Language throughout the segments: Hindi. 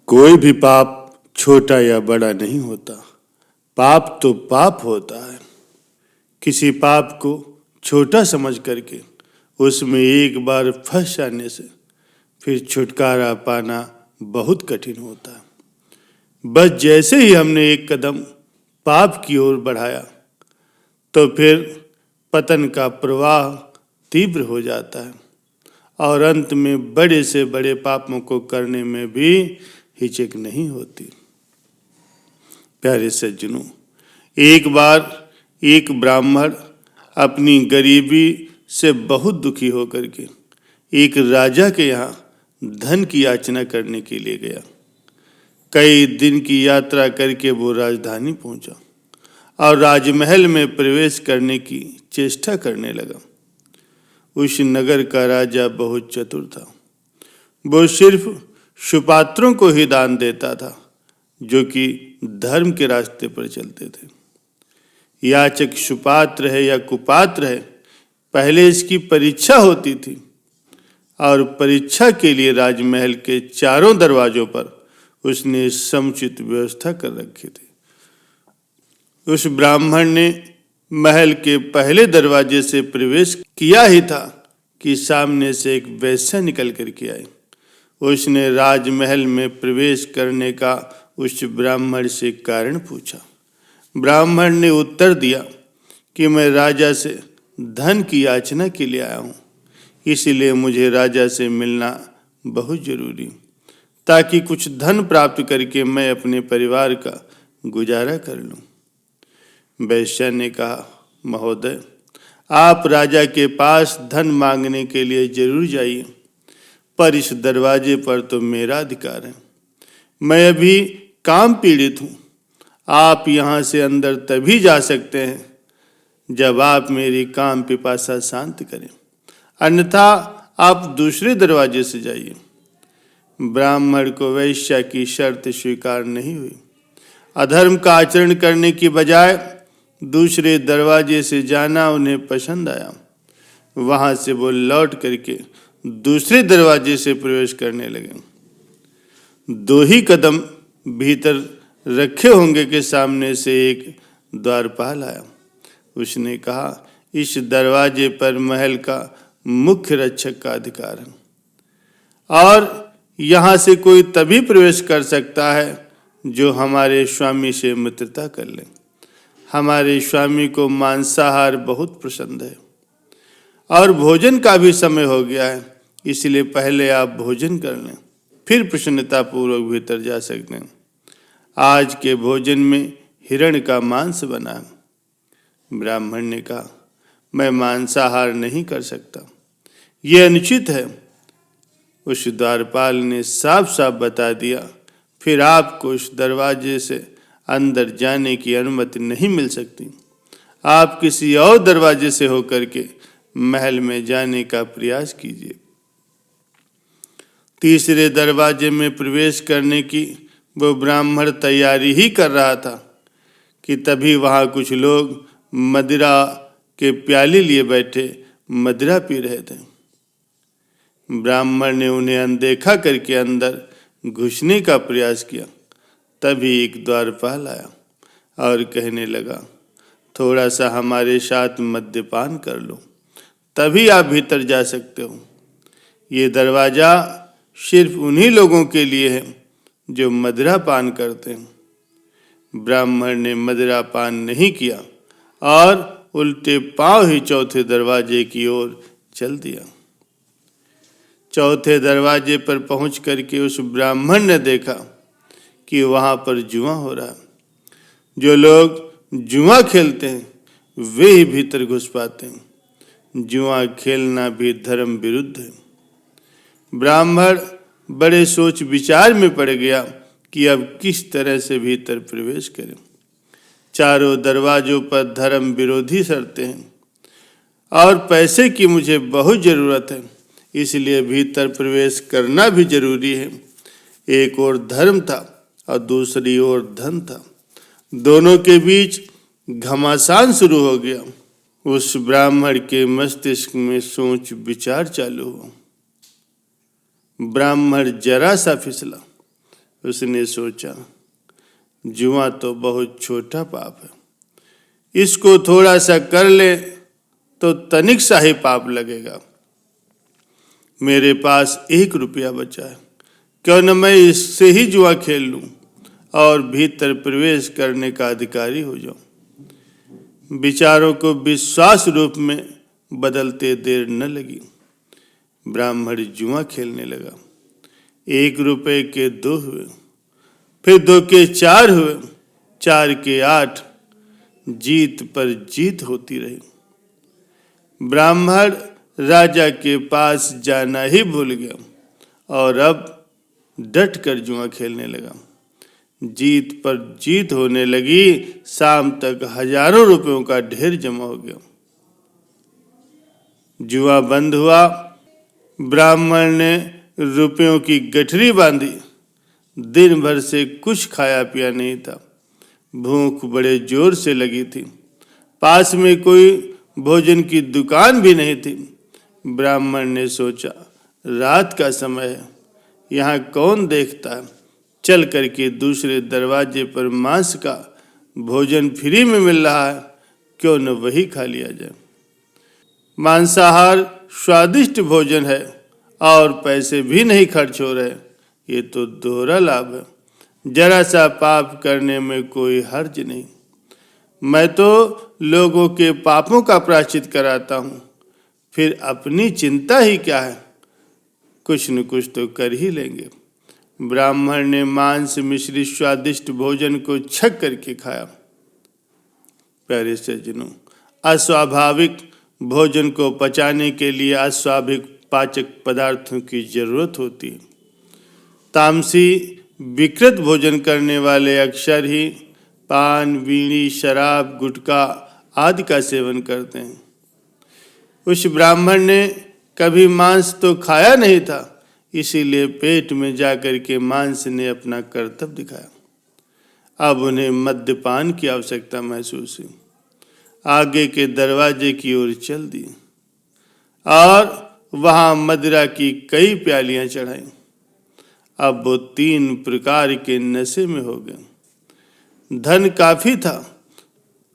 कोई भी पाप छोटा या बड़ा नहीं होता। पाप तो पाप होता है। किसी पाप को छोटा समझ करके उसमें एक बार फंस जाने से फिर छुटकारा पाना बहुत कठिन होता है। बस जैसे ही हमने एक कदम पाप की ओर बढ़ाया तो फिर पतन का प्रवाह तीव्र हो जाता है और अंत में बड़े से बड़े पापों को करने में भी हिचक नहीं होती। प्यारे सज्जनों, एक बार एक ब्राह्मण अपनी गरीबी से बहुत दुखी होकर के एक राजा के यहाँ धन की याचना करने के लिए गया। कई दिन की यात्रा करके वो राजधानी पहुंचा और राजमहल में प्रवेश करने की चेष्टा करने लगा। उस नगर का राजा बहुत चतुर था। वो सिर्फ सुपात्रों को ही दान देता था जो कि धर्म के रास्ते पर चलते थे। याचक सुपात्र है या कुपात्र है, पहले इसकी परीक्षा होती थी और परीक्षा के लिए राजमहल के चारों दरवाजों पर उसने समुचित व्यवस्था कर रखी थी। उस ब्राह्मण ने महल के पहले दरवाजे से प्रवेश किया ही था कि सामने से एक वेश्या निकल करके आई। उसने राजमहल में प्रवेश करने का उस ब्राह्मण से कारण पूछा। ब्राह्मण ने उत्तर दिया कि मैं राजा से धन की याचना के लिए आया हूँ, इसलिए मुझे राजा से मिलना बहुत जरूरी, ताकि कुछ धन प्राप्त करके मैं अपने परिवार का गुजारा कर लूँ। वेश्या ने कहा, महोदय, आप राजा के पास धन मांगने के लिए जरूर जाइए, पर इस दरवाजे पर तो मेरा अधिकार है। मैं अभी काम पीड़ित हूँ। आप यहाँ से अंदर तभी जा सकते हैं जब आप मेरी काम पिपासा शांत करें, अन्यथा आप दूसरे दरवाजे से जाइए। ब्राह्मण को वैश्या की शर्त स्वीकार नहीं हुई। अधर्म का आचरण करने की बजाय दूसरे दरवाजे से जाना उन्हें पसंद आया। वहां से वो लौट करके दूसरे दरवाजे से प्रवेश करने लगे। दो ही कदम भीतर रखे होंगे के सामने से एक द्वारपाल आया। उसने कहा, इस दरवाजे पर महल का मुख्य रक्षक का अधिकार है और यहाँ से कोई तभी प्रवेश कर सकता है जो हमारे स्वामी से मित्रता कर ले। हमारे स्वामी को मांसाहार बहुत पसंद है और भोजन का भी समय हो गया है, इसलिए पहले आप भोजन कर लें, फिर प्रसन्नतापूर्वक भीतर जा सकते हैं। आज के भोजन में हिरण का मांस बना है। ब्राह्मण ने कहा, मैं मांसाहार नहीं कर सकता, यह अनुचित है। उस द्वारपाल ने साफ साफ बता दिया, फिर आपको उस दरवाजे से अंदर जाने की अनुमति नहीं मिल सकती। आप किसी और दरवाजे से होकर के महल में जाने का प्रयास कीजिए। तीसरे दरवाजे में प्रवेश करने की वो ब्राह्मण तैयारी ही कर रहा था कि तभी वहां कुछ लोग मदिरा के प्याले लिए बैठे मदिरा पी रहे थे। ब्राह्मण ने उन्हें अनदेखा करके अंदर घुसने का प्रयास किया। तभी एक द्वारपाल आया और कहने लगा, थोड़ा सा हमारे साथ मद्यपान कर लो, तभी आप भीतर जा सकते हो। ये दरवाजा सिर्फ उन्हीं लोगों के लिए है जो मदिरा पान करते हैं। ब्राह्मण ने मदिरा पान नहीं किया और उल्टे पांव ही चौथे दरवाजे की ओर चल दिया। चौथे दरवाजे पर पहुंच करके उस ब्राह्मण ने देखा कि वहां पर जुआ हो रहा है। जो लोग जुआ खेलते हैं वे ही भीतर घुस पाते हैं। जुआ खेलना भी धर्म विरुद्ध है। ब्राह्मण बड़े सोच विचार में पड़ गया कि अब किस तरह से भीतर प्रवेश करें। चारों दरवाजों पर धर्म विरोधी शर्तें हैं और पैसे की मुझे बहुत जरूरत है, इसलिए भीतर प्रवेश करना भी जरूरी है। एक ओर धर्म था और दूसरी ओर धन था। दोनों के बीच घमासान शुरू हो गया। उस ब्राह्मण के मस्तिष्क में सोच विचार चालू हुआ। ब्राह्मण जरा सा फिसला। उसने सोचा, जुआ तो बहुत छोटा पाप है, इसको थोड़ा सा कर ले तो तनिक सा ही पाप लगेगा। मेरे पास 1 रुपया बचा है, क्यों न मैं इससे ही जुआ खेल लूं और भीतर प्रवेश करने का अधिकारी हो जाऊं। विचारों को विश्वास रूप में बदलते देर न लगी। ब्राह्मण जुआ खेलने लगा। 1 रुपए के 2 हुए, फिर 2 के 4 हुए, 4 के 8। जीत पर जीत होती रही। ब्राह्मण राजा के पास जाना ही भूल गया और अब डट कर जुआ खेलने लगा। जीत पर जीत होने लगी। शाम तक हजारों रुपयों का ढेर जमा हो गया। जुआ बंद हुआ। ब्राह्मण ने रुपयों की गठरी बांधी। दिन भर से कुछ खाया पिया नहीं था। भूख बड़े जोर से लगी थी। पास में कोई भोजन की दुकान भी नहीं थी। ब्राह्मण ने सोचा, रात का समय है, यहाँ कौन देखता है, चल करके दूसरे दरवाजे पर मांस का भोजन फ्री में मिल रहा है, क्यों न वही खा लिया जाए। मांसाहार स्वादिष्ट भोजन है और पैसे भी नहीं खर्च हो रहे, ये तो दोहरा लाभ है। जरा सा पाप करने में कोई हर्ज नहीं। मैं तो लोगों के पापों का प्रायश्चित कराता हूँ, फिर अपनी चिंता ही क्या है, कुछ न कुछ तो कर ही लेंगे। ब्राह्मण ने मांस मिश्रित स्वादिष्ट भोजन को छक करके खाया। प्यारे सज्जनों, अस्वाभाविक भोजन को पचाने के लिए अस्वाभाविक पाचक पदार्थों की जरूरत होती है। तामसी विकृत भोजन करने वाले अक्सर ही पान, बीड़ी, शराब, गुटखा आदि का सेवन करते हैं। उस ब्राह्मण ने कभी मांस तो खाया नहीं था, इसीलिए पेट में जाकर के मांस ने अपना कर्तव्य दिखाया। अब उन्हें मद्यपान की आवश्यकता महसूस हुई। आगे के दरवाजे की ओर चल दिए और वहां मदिरा की कई प्यालियां चढ़ाई। अब वो 3 प्रकार के नशे में हो गए। धन काफी था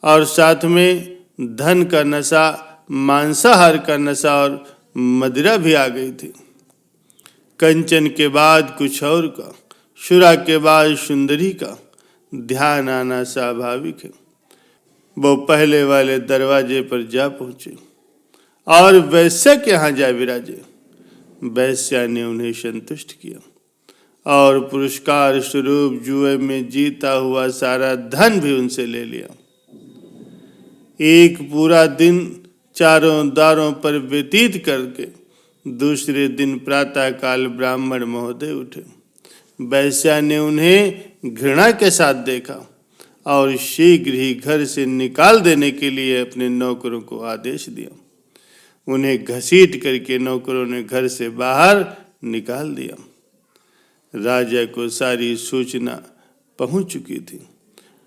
और साथ में धन का नशा, मांसाहार का नशा और मदिरा भी आ गई थी। कंचन के बाद कुछ और का, शुरा के बाद सुंदरी का ध्यान आना स्वाभाविक है। वो पहले वाले दरवाजे पर जा पहुंचे और वैश्या के यहाँ जा विराजे। वैश्या ने उन्हें संतुष्ट किया और पुरस्कार स्वरूप जुए में जीता हुआ सारा धन भी उनसे ले लिया। एक पूरा दिन चारों द्वारों पर व्यतीत करके दूसरे दिन प्रातःकाल ब्राह्मण महोदय उठे। वैश्या ने उन्हें घृणा के साथ देखा और शीघ्र ही घर से निकाल देने के लिए अपने नौकरों को आदेश दिया। उन्हें घसीट करके नौकरों ने घर से बाहर निकाल दिया। राजा को सारी सूचना पहुंच चुकी थी।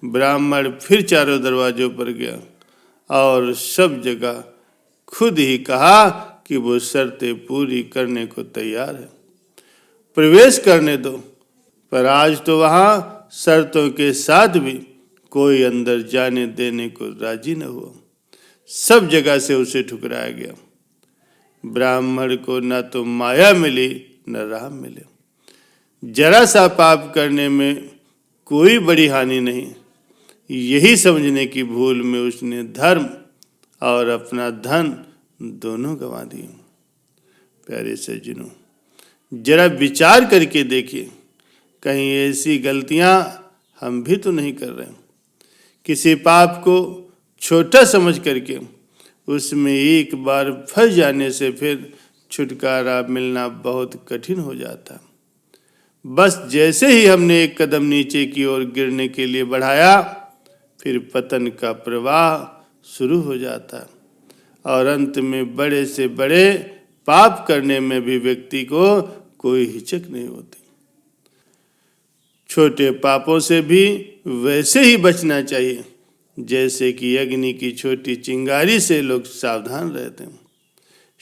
ब्राह्मण फिर चारों दरवाजों पर गया और सब जगह खुद ही कहा कि वो शर्तें पूरी करने को तैयार है, प्रवेश करने दो। पर आज तो वहां शर्तों के साथ भी कोई अंदर जाने देने को राजी न हुआ। सब जगह से उसे ठुकराया गया। ब्राह्मण को न तो माया मिली न राम मिले। जरा सा पाप करने में कोई बड़ी हानि नहीं, यही समझने की भूल में उसने धर्म और अपना धन दोनों गंवा दिए। प्यारे सज्जनों, जरा विचार करके देखिए, कहीं ऐसी गलतियां हम भी तो नहीं कर रहे। किसी पाप को छोटा समझ करके उसमें एक बार फंस जाने से फिर छुटकारा मिलना बहुत कठिन हो जाता। बस जैसे ही हमने एक कदम नीचे की ओर गिरने के लिए बढ़ाया, फिर पतन का प्रवाह शुरू हो जाता और अंत में बड़े से बड़े पाप करने में भी व्यक्ति को कोई हिचक नहीं होती। छोटे पापों से भी वैसे ही बचना चाहिए जैसे कि अग्नि की छोटी चिंगारी से लोग सावधान रहते हैं।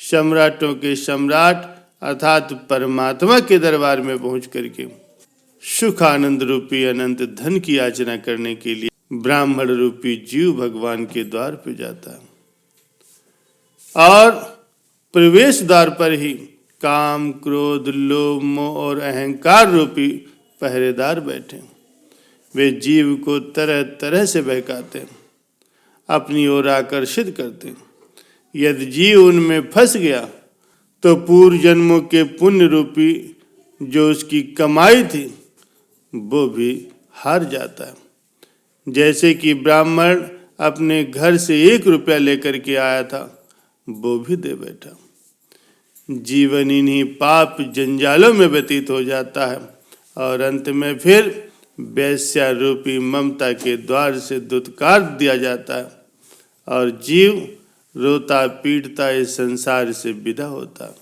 सम्राटों के सम्राट अर्थात परमात्मा के दरबार में पहुंच करके सुख आनंद रूपी अनंत धन की याचना करने के लिए ब्राह्मण रूपी जीव भगवान के द्वार पर जाता है और प्रवेश द्वार पर ही काम, क्रोध, लोभ, मोह और अहंकार रूपी पहरेदार बैठे। वे जीव को तरह तरह से बहकाते हैं, अपनी ओर आकर्षित करते हैं। यदि जीव उनमें फंस गया तो पूर्व जन्मों के पुण्य रूपी जो उसकी कमाई थी वो भी हार जाता है। जैसे कि ब्राह्मण अपने घर से 1 रुपया लेकर के आया था वो भी दे बैठा। जीवन इन्हीं पाप जंजालों में व्यतीत हो जाता है और अंत में फिर वैश्या रूपी ममता के द्वार से दुत्कार दिया जाता है और जीव रोता पीटता इस संसार से विदा होता है।